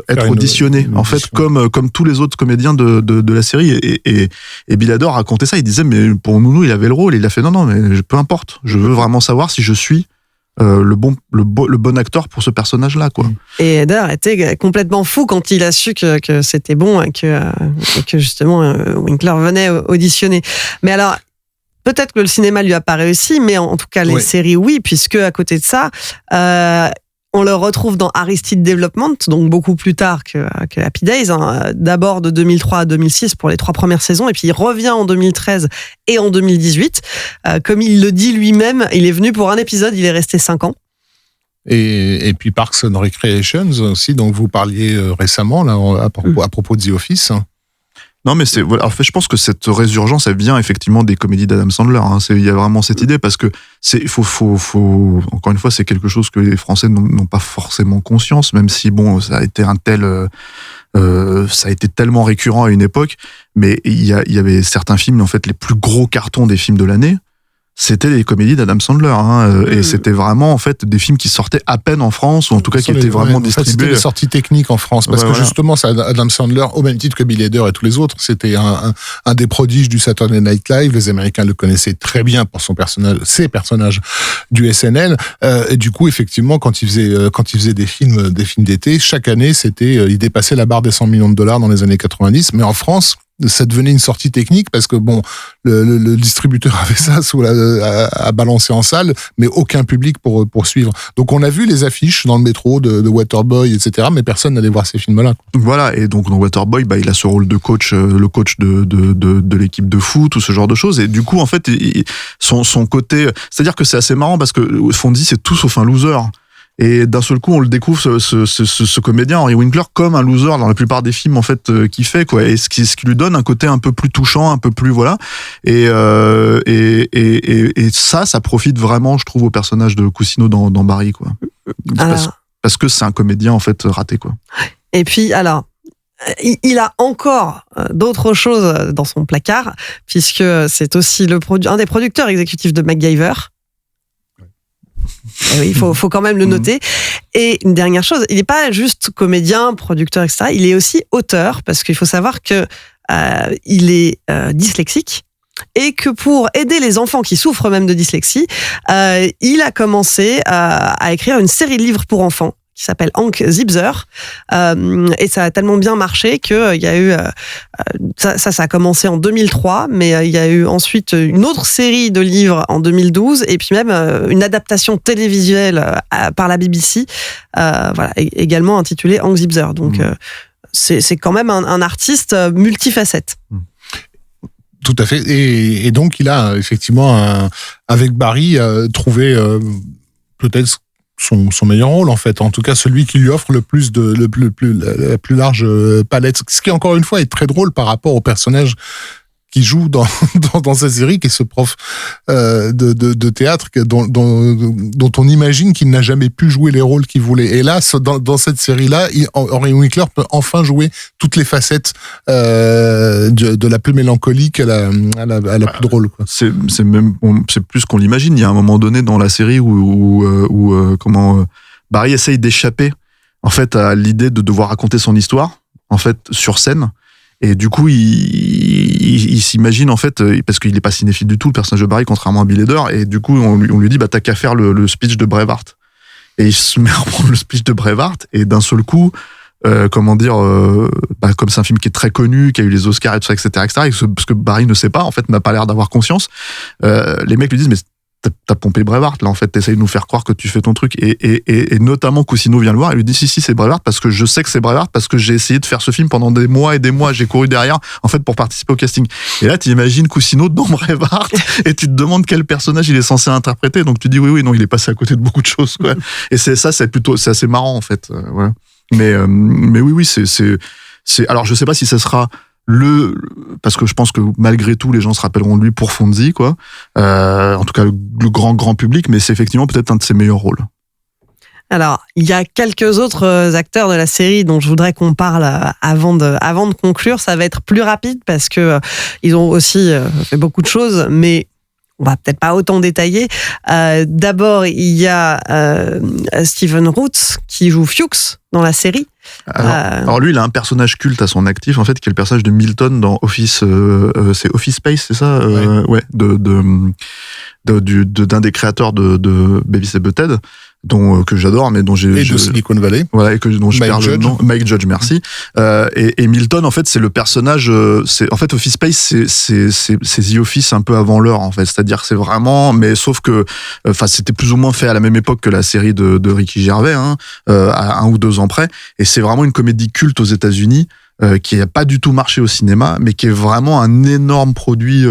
être auditionné en fait, comme tous les autres comédiens de la série, et Bill Hader racontait ça. Il disait mais pour Nounou il avait le rôle, et il a fait non mais peu importe, je veux vraiment savoir si je suis le bon acteur pour ce personnage-là, quoi. Et Hader était complètement fou quand il a su que c'était bon, et que justement Winkler venait auditionner. Mais alors, peut-être que le cinéma lui a pas réussi, mais en tout cas les séries oui, puisque à côté de ça, on le retrouve dans Aristide Development, donc beaucoup plus tard que Happy Days, d'abord de 2003 à 2006 pour les 3 premières saisons, et puis il revient en 2013 et en 2018. Comme il le dit lui-même, il est venu pour un épisode, il est resté 5 ans. Et puis Parks and Recreations aussi, dont vous parliez récemment là, à propos de The Office. Non, mais c'est voilà. En fait, je pense que cette résurgence, elle vient effectivement des comédies d'Adam Sandler. Hein. Il y a vraiment cette idée parce que faut encore une fois, c'est quelque chose que les Français n'ont pas forcément conscience, même si bon, ça a été ça a été tellement récurrent à une époque. Mais il y avait certains films, en fait, les plus gros cartons des films de l'année. C'était les comédies d'Adam Sandler, hein, et c'était vraiment en fait des films qui sortaient à peine en France, ou en tout cas qui étaient vraiment distribués. C'était les sorties techniques en France, parce que justement, ça, Adam Sandler, au même titre que Bill Hader et tous les autres, c'était un des prodiges du Saturday Night Live. Les Américains le connaissaient très bien pour ses personnages du SNL. Et du coup, effectivement, quand il faisait des films d'été, chaque année, il dépassait la barre des $100 millions dans les années 90. Mais en France, ça devenait une sortie technique parce que bon, le distributeur avait ça à balancer en salle, mais aucun public pour suivre. Donc on a vu les affiches dans le métro de Waterboy, etc., mais personne n'allait voir ces films-là. Voilà, et donc dans Waterboy, il a ce rôle de coach, le coach de l'équipe de foot, tout ce genre de choses. Et du coup, en fait, son côté, c'est-à-dire que c'est assez marrant parce que Fonzie, c'est tout sauf un loser. Et d'un seul coup, on le découvre, ce comédien, Henry Winkler, comme un loser dans la plupart des films, en fait, qu'il fait, quoi. Et ce qui lui donne un côté un peu plus touchant, un peu plus, voilà. Et ça profite vraiment, je trouve, au personnage de Cousineau dans Barry, quoi. Parce que c'est un comédien, en fait, raté, quoi. Et puis, alors, il a encore d'autres choses dans son placard, puisque c'est aussi un des producteurs exécutifs de MacGyver. Et oui, il faut quand même le noter. Et une dernière chose, il n'est pas juste comédien, producteur, etc. Il est aussi auteur, parce qu'il faut savoir que il est dyslexique et que pour aider les enfants qui souffrent même de dyslexie, il a commencé à écrire une série de livres pour enfants qui s'appelle Hank Zipzer, et ça a tellement bien marché que il y a eu ça a commencé en 2003, mais il y a eu ensuite une autre série de livres en 2012 et puis même une adaptation télévisuelle par la BBC, voilà, également intitulée Hank Zipzer. Donc c'est quand même un artiste multifacette. Tout à fait, et donc il a effectivement avec Barry trouvé peut-être son meilleur rôle, en fait, en tout cas celui qui lui offre la plus large palette, ce qui encore une fois est très drôle par rapport au personnage qui joue dans sa série, qui est ce prof de théâtre dont on imagine qu'il n'a jamais pu jouer les rôles qu'il voulait. Et là, dans cette série-là, Henry Winkler peut enfin jouer toutes les facettes de la plus mélancolique à la plus drôle, quoi. C'est plus qu'on l'imagine. Il y a un moment donné dans la série où Barry essaye d'échapper, en fait, à l'idée de devoir raconter son histoire, en fait, sur scène. Et du coup, il s'imagine, en fait, parce qu'il n'est pas cinéphile du tout, le personnage de Barry, contrairement à Bill Hader, et du coup, on lui dit, t'as qu'à faire le speech de Braveheart. Et il se met à reprendre le speech de Braveheart, et d'un seul coup, comme c'est un film qui est très connu, qui a eu les Oscars et tout ça, etc., et parce que Barry ne sait pas, en fait, n'a pas l'air d'avoir conscience, les mecs lui disent, mais t'as pompé Braveheart, là, en fait, t'essayes de nous faire croire que tu fais ton truc. Et notamment, Cousineau vient le voir et lui dit, si, c'est Braveheart, parce que je sais que c'est Braveheart, parce que j'ai essayé de faire ce film pendant des mois et des mois, j'ai couru derrière, en fait, pour participer au casting. Et là, tu imagines Cousineau dans Braveheart, et tu te demandes quel personnage il est censé interpréter. Donc, tu dis, oui, non, il est passé à côté de beaucoup de choses, quoi. Et c'est assez marrant, en fait, voilà. Mais oui, c'est, alors, je sais pas si ça sera parce que je pense que malgré tout les gens se rappelleront de lui pour Fonzie, quoi, en tout cas le grand public, mais c'est effectivement peut-être un de ses meilleurs rôles. Alors, il y a quelques autres acteurs de la série dont je voudrais qu'on parle avant de conclure. Ça va être plus rapide parce que ils ont aussi fait beaucoup de choses, mais on va peut-être pas autant détailler. D'abord, il y a Stephen Root qui joue Fuchs dans la série. Alors lui, il a un personnage culte à son actif, en fait, qui est le personnage de Milton dans Office, c'est Office Space, c'est ça, ouais, d'un des créateurs de Beavis et Butthead, que j'adore, mais dont j'ai de Silicon Valley, voilà, et dont je perds le nom, Mike Judge, merci. Et Milton, en fait, c'est le personnage, en fait, Office Space, c'est The Office un peu avant l'heure, en fait, c'est-à-dire que c'est vraiment, mais sauf que, c'était plus ou moins fait à la même époque que la série de Ricky Gervais, à 1 ou 2 ans près, et c'est vraiment une comédie culte aux États-Unis. Qui n'a pas du tout marché au cinéma, mais qui est vraiment un énorme produit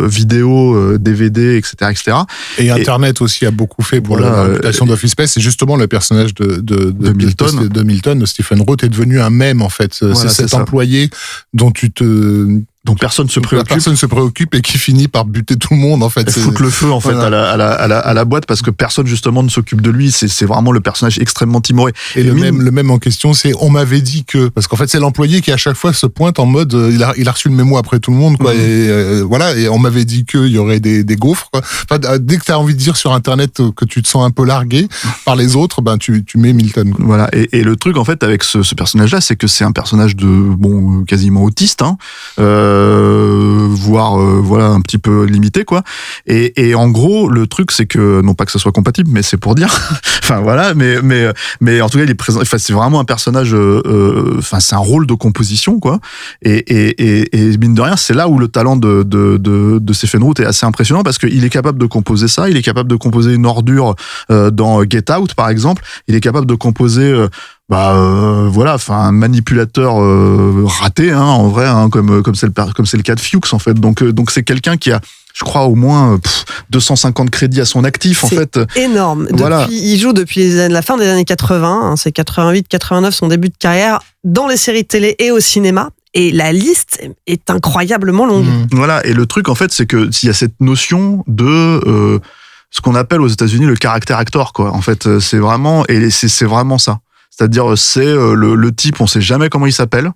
vidéo, DVD, etc., etc. Et Internet aussi a beaucoup fait pour la réputation d'Office Space. C'est justement le personnage de Milton, de Stephen Roth, est devenu un mème en fait. C'est cet employé dont personne se préoccupe et qui finit par buter tout le monde en fait. Et foutre le feu en fait à la boîte parce que personne justement ne s'occupe de lui. C'est vraiment le personnage extrêmement timoré. Et le même en question, c'est on m'avait dit que, parce qu'en fait c'est l'employé qui à chaque fois se pointe en mode il a reçu le mémo après tout le monde quoi. Et voilà, et on m'avait dit qu'il y aurait des gaufres quoi. Enfin, dès que tu as envie de dire sur internet que tu te sens un peu largué par les autres, ben tu mets Milton quoi. Voilà, et le truc en fait avec ce personnage là, c'est que c'est un personnage de quasiment autiste voire voilà un petit peu limité quoi, et en gros le truc c'est que, non pas que ça soit compatible, mais c'est pour dire enfin voilà, mais en tout cas il est présent, enfin c'est vraiment un personnage, enfin c'est un rôle de composition quoi, et mine de rien c'est là où le talent de Stephen Roth est assez impressionnant, parce qu'il est capable de composer ça, il est capable de composer une ordure dans Get Out par exemple, il est capable de composer voilà, enfin un manipulateur raté en vrai, comme c'est le cas de Fuchs en fait. Donc c'est quelqu'un qui a, je crois, au moins 250 crédits à son actif en fait. C'est énorme. Voilà. Il joue depuis la fin des années 80, c'est 88, 89 son début de carrière dans les séries de télé et au cinéma. Et la liste est incroyablement longue. Voilà, et le truc en fait c'est que s'il y a cette notion de ce qu'on appelle aux États-Unis le caractère actor quoi. En fait, c'est vraiment ça. C'est-à-dire, c'est le type, on sait jamais comment il s'appelle,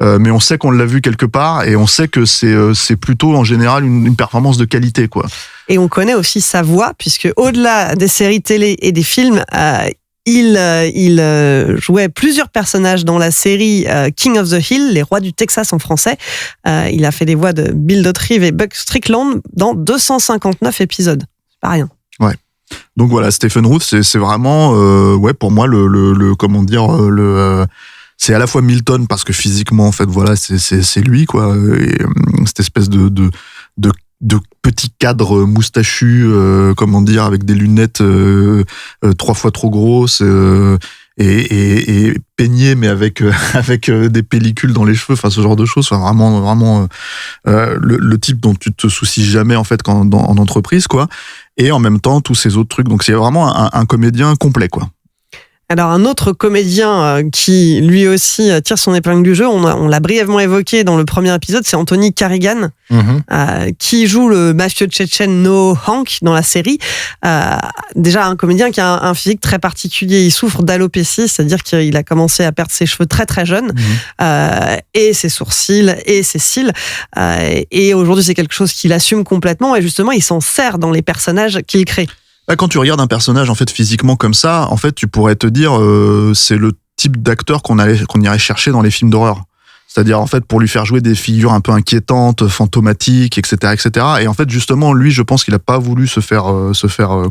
mais on sait qu'on l'a vu quelque part, et on sait que c'est plutôt en général une performance de qualité, quoi. Et on connaît aussi sa voix, puisque au-delà des séries télé et des films, il jouait plusieurs personnages dans la série King of the Hill, les rois du Texas en français. Il a fait les voix de Bill Dauterive et Buck Strickland dans 259 épisodes. C'est pas rien. Ouais. Donc voilà, Stephen Roth, c'est vraiment, pour moi c'est à la fois Milton parce que physiquement en fait voilà c'est lui quoi, et cette espèce de petit cadre moustachu, avec des lunettes 3 fois trop grosses. Et peigné mais avec des pellicules dans les cheveux, enfin ce genre de choses, enfin vraiment le type dont tu te soucies jamais en fait en entreprise quoi, et en même temps tous ces autres trucs, donc c'est vraiment un comédien complet quoi. Alors un autre comédien qui lui aussi tire son épingle du jeu, on l'a brièvement évoqué dans le premier épisode, c'est Anthony Carrigan, qui joue le mafieux tchétchène No Hank dans la série. Déjà un comédien qui a un physique très particulier, il souffre d'alopécie, c'est-à-dire qu'il a commencé à perdre ses cheveux très très jeune, et ses sourcils et ses cils, et aujourd'hui c'est quelque chose qu'il assume complètement, et justement il s'en sert dans les personnages qu'il crée. Quand tu regardes un personnage en fait physiquement comme ça, en fait tu pourrais te dire c'est le type d'acteur qu'on irait chercher dans les films d'horreur. C'est-à-dire en fait pour lui faire jouer des figures un peu inquiétantes, fantomatiques, etc., etc. Et en fait justement lui, je pense qu'il a pas voulu se faire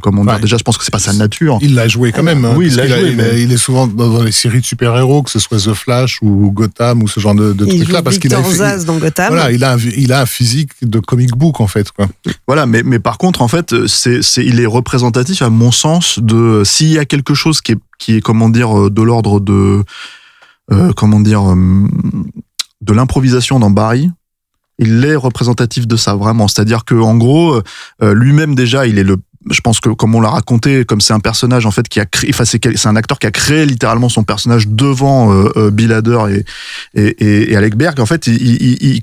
comment dire. Déjà, je pense que c'est pas sa nature. Il l'a joué quand même. Oui, il l'a joué. Mais il est souvent dans les séries de super-héros, que ce soit The Flash ou Gotham ou ce genre de trucs-là, parce qu'il a Zaz dans Gotham. Voilà, il a un physique de comic book en fait quoi. Voilà, mais par contre en fait il est représentatif à mon sens de s'il y a quelque chose qui est comment dire de l'ordre de de l'improvisation dans Barry, il est représentatif de ça vraiment. C'est-à-dire que en gros, lui-même déjà, je pense que comme on l'a raconté, comme c'est un personnage en fait qui a créé, enfin c'est un acteur qui a créé littéralement son personnage devant Bill Hader et Alec Berg. En fait, il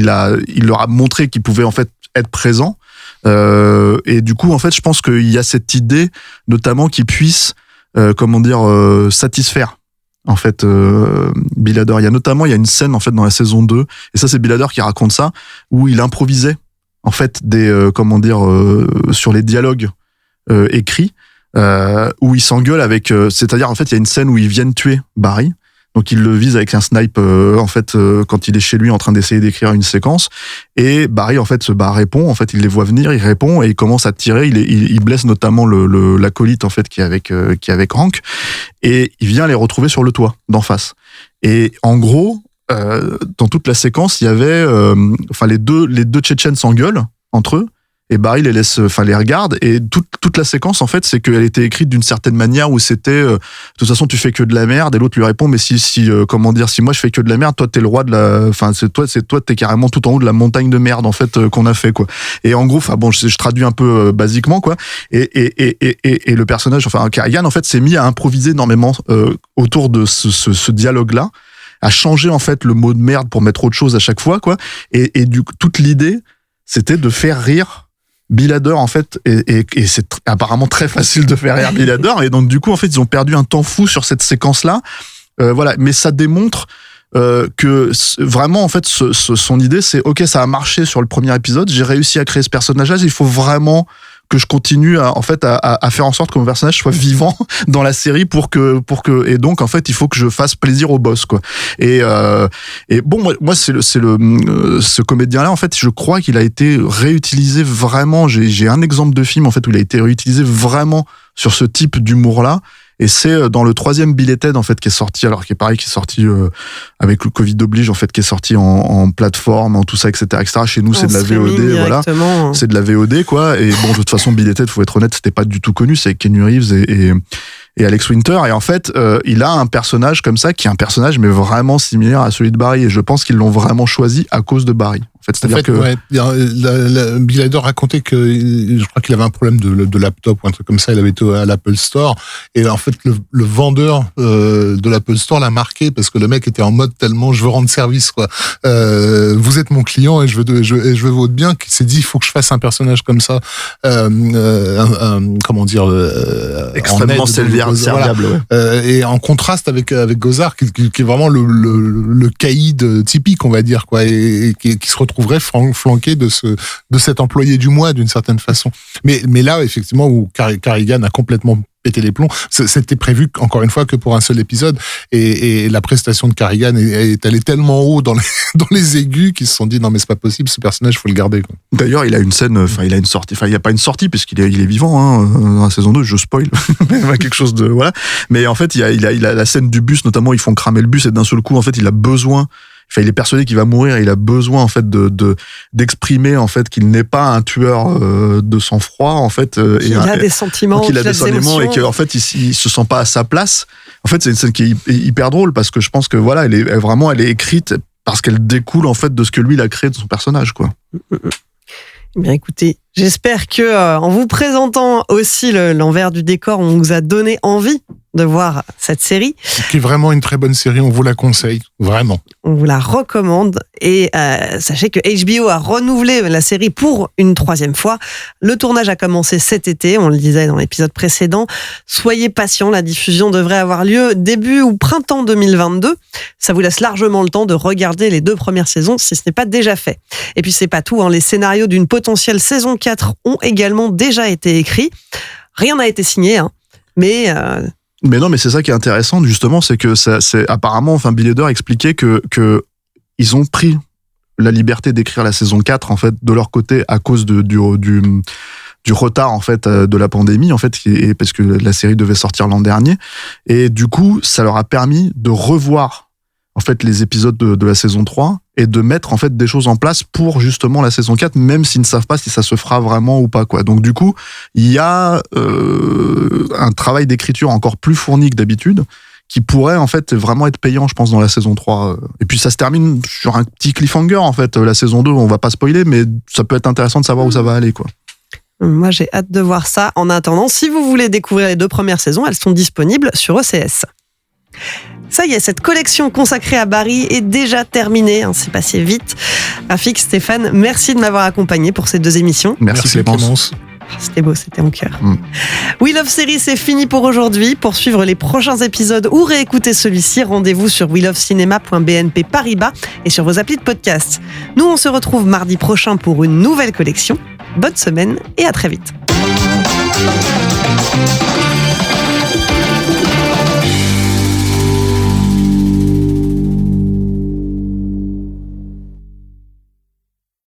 leur a montré qu'il pouvait en fait être présent. Et du coup, en fait, je pense qu'il y a cette idée, notamment, qu'il puisse, satisfaire. En fait, Bill Hader. Il y a une scène en fait dans la saison 2, et ça c'est Bill Hader qui raconte ça, où il improvisait en fait sur les dialogues écrits, où il s'engueule avec, c'est-à-dire en fait il y a une scène où ils viennent tuer Barry. Donc il le vise avec un snipe quand il est chez lui en train d'essayer d'écrire une séquence, et Barry en fait répond, en fait il les voit venir, il répond et il commence à tirer, il blesse notamment l'acolyte en fait qui est avec Hank, et il vient les retrouver sur le toit d'en face. Et en gros dans toute la séquence il y avait les deux Tchétchènes s'engueulent entre eux, Et Barry les regarde, et toute la séquence, en fait, c'est qu'elle était écrite d'une certaine manière où c'était, de toute façon, tu fais que de la merde, et l'autre lui répond, mais si moi je fais que de la merde, toi t'es le roi de la, enfin, c'est toi t'es carrément tout en haut de la montagne de merde, en fait, qu'on a fait, quoi. Et en gros, enfin bon, je traduis un peu basiquement, quoi. Et le personnage, enfin, Carrigan, en fait, s'est mis à improviser énormément autour de ce dialogue-là, à changer, en fait, le mot de merde pour mettre autre chose à chaque fois, quoi. Et du coup, toute l'idée, c'était de faire rire Bill Hader, en fait, et c'est apparemment très facile de faire rire Bill Hader, et donc du coup, en fait, ils ont perdu un temps fou sur cette séquence-là, voilà. Mais ça démontre que vraiment, en fait, son idée, c'est ok, ça a marché sur le premier épisode, j'ai réussi à créer ce personnage-là, il faut vraiment que je continue à faire en sorte que mon personnage soit vivant dans la série pour que et donc en fait il faut que je fasse plaisir au boss, quoi. Et bon, moi ce comédien là, en fait, je crois qu'il a été réutilisé vraiment. J'ai un exemple de film, en fait, où il a été réutilisé vraiment sur ce type d'humour là. Et c'est dans le 3e Bill et Ted, en fait, qui est sorti, alors qui est pareil, qui est sorti avec le Covid oblige, en fait, qui est sorti en plateforme, en tout ça, etc., etc. Chez nous, c'est de la VOD, voilà. C'est de la VOD, quoi. Et bon, de toute façon, Bill et Ted, faut être honnête, c'était pas du tout connu. C'est Keanu Reeves et Alex Winter. Et en fait, il a un personnage comme ça, qui est un personnage, mais vraiment similaire à celui de Barry. Et je pense qu'ils l'ont vraiment choisi à cause de Barry. C'est-à-dire que ouais, Bill Hader racontait que je crois qu'il avait un problème de laptop ou un truc comme ça. Il avait été à l'Apple Store, et en fait le vendeur de l'Apple Store l'a marqué parce que le mec était en mode tellement je veux rendre service, quoi. Vous êtes mon client et je veux votre bien, qu'il s'est dit il faut que je fasse un personnage comme ça, comment dire, extrêmement serviable, voilà. Et en contraste avec Gozard qui est vraiment le caïd typique, on va dire, quoi, et qui se retrouverait flanqué de cet employé du mois d'une certaine façon. Mais là, effectivement, où Carrigan a complètement pété les plombs, c'était prévu encore une fois que pour un seul épisode, et la prestation de Carrigan est allée tellement haut dans les aigus qu'ils se sont dit non mais c'est pas possible, ce personnage faut le garder, quoi. D'ailleurs, il a une scène, enfin il a une sortie, enfin il y a pas une sortie puisqu'il est vivant, hein, dans la saison 2, je spoil quelque chose de voilà, mais en fait il a la scène du bus, notamment, ils font cramer le bus, et d'un seul coup, en fait, il a besoin. Enfin, il est persuadé qu'il va mourir, et il a besoin, en fait, d'exprimer, en fait, qu'il n'est pas un tueur de sang-froid, en fait. Il a des sentiments, qu'il a des sentiments, et qu'en fait, il se sent pas à sa place. En fait, c'est une scène qui est hyper drôle, parce que je pense que voilà, elle est écrite parce qu'elle découle, en fait, de ce que lui il a créé de son personnage, quoi. Bien, écoutez, j'espère que en vous présentant aussi l'envers du décor, on vous a donné envie de voir cette série. Qui est vraiment une très bonne série, on vous la conseille, vraiment. On vous la recommande, et sachez que HBO a renouvelé la série pour une 3e fois. Le tournage a commencé cet été, on le disait dans l'épisode précédent. Soyez patients, la diffusion devrait avoir lieu début ou printemps 2022. Ça vous laisse largement le temps de regarder les 2 premières saisons si ce n'est pas déjà fait. Et puis c'est pas tout, hein. Les scénarios d'une potentielle saison 4 ont également déjà été écrits. Rien n'a été signé, hein. Mais non, mais c'est ça qui est intéressant, justement, c'est que c'est apparemment, enfin, Bill Hader expliquait que ils ont pris la liberté d'écrire la saison 4, en fait, de leur côté, à cause du retard, en fait, de la pandémie, en fait, et parce que la série devait sortir l'an dernier. Et du coup, ça leur a permis de revoir, en fait, les épisodes de la saison 3, et de mettre, en fait, des choses en place pour, justement, la saison 4, même s'ils ne savent pas si ça se fera vraiment ou pas, quoi. Donc, du coup, il y a un travail d'écriture encore plus fourni que d'habitude, qui pourrait, en fait, vraiment être payant, je pense, dans la saison 3. Et puis, ça se termine sur un petit cliffhanger, en fait. La saison 2, on va pas spoiler, mais ça peut être intéressant de savoir où ça va aller, quoi. Moi, j'ai hâte de voir ça. En attendant, si vous voulez découvrir les 2 premières saisons, elles sont disponibles sur OCS. Ça y est, cette collection consacrée à Barry est déjà terminée, hein, c'est passé vite. Rafik, Stéphane, merci de m'avoir accompagné pour ces 2 émissions. Merci Clémence. C'était beau, c'était en cœur. We Love Series, c'est fini pour aujourd'hui. Pour suivre les prochains épisodes ou réécouter celui-ci, rendez-vous sur welovecinema.bnp Paribas et sur vos applis de podcast. Nous, on se retrouve mardi prochain pour une nouvelle collection. Bonne semaine et à très vite.